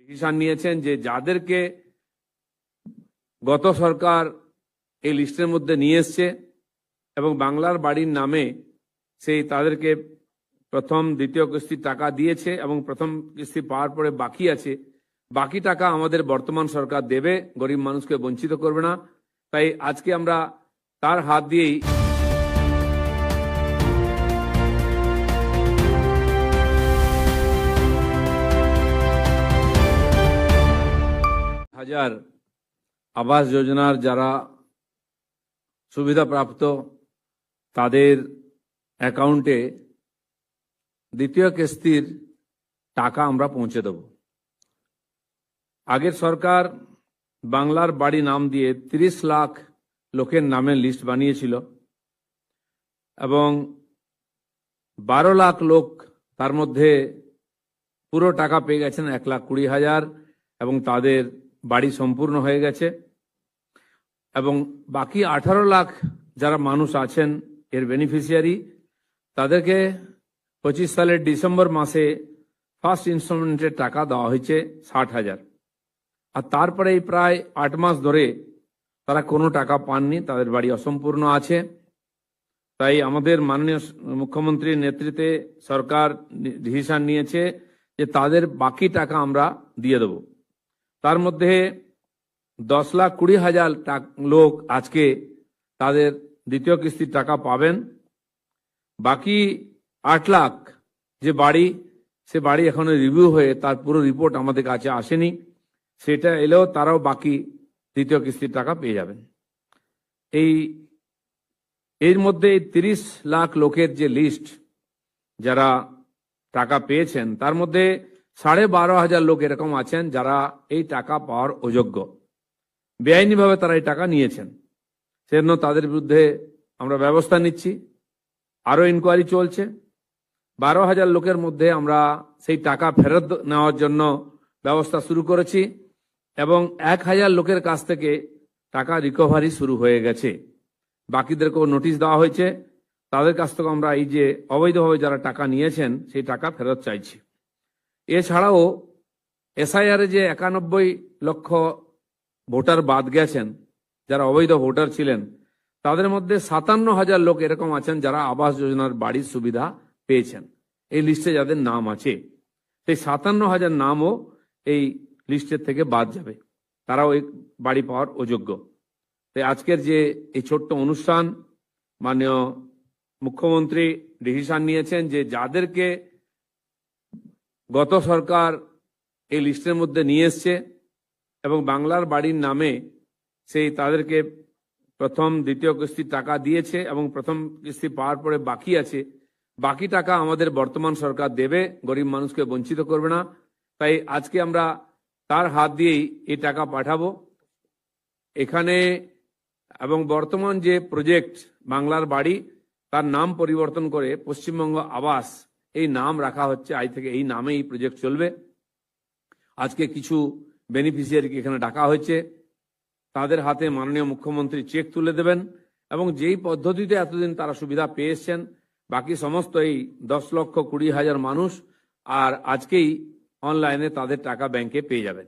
Decision নিয়েছেন যে যাদেরকে গত সরকার এই লিস্টের মধ্যে নিয়ে এসছে এবং বাংলার বাড়ির নামে সেই তাদেরকে প্রথম দ্বিতীয় কিস্তির টাকা দিয়েছে এবং প্রথম কিস্তি পাওয়ার পরে বাকি আছে, বাকি টাকা আমাদের বর্তমান সরকার দেবে, গরিব মানুষকে বঞ্চিত করবে না। তাই আজকে আমরা তার হাত দিয়েই হাজার আবাস যোজনার যারা সুবিধাপ্রাপ্ত তাদের অ্যাকাউন্টে দ্বিতীয় কিস্তির টাকা আমরা পৌঁছে দেব। আগের সরকার বাংলার বাড়ি নাম দিয়ে 30 লাখ লোকের নামে লিস্ট বানিয়েছিল এবং 12 লাখ লোক তার মধ্যে পুরো টাকা পেয়ে গেছেন 1,20,000 এবং তাদের বাড়ি সম্পূর্ণ হয়ে গেছে। এবং বাকি 18 লাখ যারা মানুষ আছেন এর বেনিফিশিয়ারি, তাদেরকে 25 সালের ডিসেম্বর মাসে ফার্স্ট ইনস্টলমেন্টের টাকা দেওয়া হয়েছে 60,000। আর তারপরে প্রায় 8 মাস ধরে তারা কোনো টাকা পাননি, তাদের বাড়ি অসম্পূর্ণ আছে। তাই আমাদের মাননীয় মুখ্যমন্ত্রীর নেতৃত্বে সরকার ডিসিশন নিয়েছে যে তাদের বাকি টাকা আমরা দিয়ে দেব। তার মধ্যে 10,20,000 লোক আজকে তাদের দ্বিতীয় কিস্তির টাকা পাবেন। বাকি 8 লাখ যে বাড়ি, সে বাড়ি এখনো রিভিউ হয়ে তার পুরো রিপোর্ট আমাদের কাছে আসেনি, সেটা এলেও তারাও বাকি দ্বিতীয় কিস্তির টাকা পেয়ে যাবেন। এর মধ্যে 30 লাখ লোকের যে লিস্ট যারা টাকা পেয়েছেন, তার মধ্যে 12,500 লোক এরকম আছেন যারা এই টাকা পাওয়ার অযোগ্য, বেআইনিভাবে তারা এই টাকা নিয়েছেন। সেজন্য তাদের বিরুদ্ধে আমরা ব্যবস্থা নিচ্ছি, আরো ইনকোয়ারি চলছে। 12,000 লোকের মধ্যে আমরা সেই টাকা ফেরত নেওয়ার জন্য ব্যবস্থা শুরু করেছি এবং 1,000 লোকের কাছ থেকে টাকা রিকভারি শুরু হয়ে গেছে। বাকিদেরকেও নোটিশ দেওয়া হয়েছে, তাদের কাছ থেকে আমরা এই যে অবৈধভাবে যারা টাকা নিয়েছেন সেই টাকা ফেরত চাইছি। এছাড়াও SIR যে 91 লক্ষ ভোটার বাদ গেছেন, যারা অবৈধ ভোটার ছিলেন, তাদের মধ্যে 57,000 লোক এরকম আছেন যারা আবাস যোজনার বাড়ির সুবিধা পেয়েছেন। এই লিস্টে যাদের নাম আছে, সেই 57,000 নামও এই লিস্টের থেকে বাদ যাবে, তারাও এই বাড়ি পাওয়ার অযোগ্য। তাই আজকের যে এই ছোট্ট অনুষ্ঠান, মাননীয় মুখ্যমন্ত্রী ডিসিশন নিয়েছেন যে যাদেরকে গত সরকার এই লিস্টের মধ্যে নিয়ে এসছে এবং বাংলার বাড়ির নামে সেই তাদেরকে প্রথম দ্বিতীয় কিস্তির টাকা দিয়েছে এবং প্রথম কিস্তি পাওয়ার পরে বাকি আছে, বাকি টাকা আমাদের বর্তমান সরকার দেবে, গরিব মানুষকে বঞ্চিত করবে না। তাই আজকে আমরা তার হাত দিয়েই এই টাকা পাঠাবো এখানে। এবং বর্তমান যে প্রজেক্ট বাংলার বাড়ি, তার নাম পরিবর্তন করে পশ্চিমবঙ্গ আবাস এই নাম রাখা হচ্ছে। আজ থেকে এই নামে এই প্রজেক্ট চলবে। আজকে কিছু বেনিফিশিয়ারিকে এখানে ডাকা হয়েছে, তাদের হাতে মাননীয় মুখ্যমন্ত্রী চেক তুলে দেবেন এবং যেই পদ্ধতিতে এতদিন তারা সুবিধা পেয়ে এসছেন, বাকি সমস্ত এই 10,20,000 মানুষ আর আজকেই অনলাইনে তাদের টাকা ব্যাংকে পেয়ে যাবেন।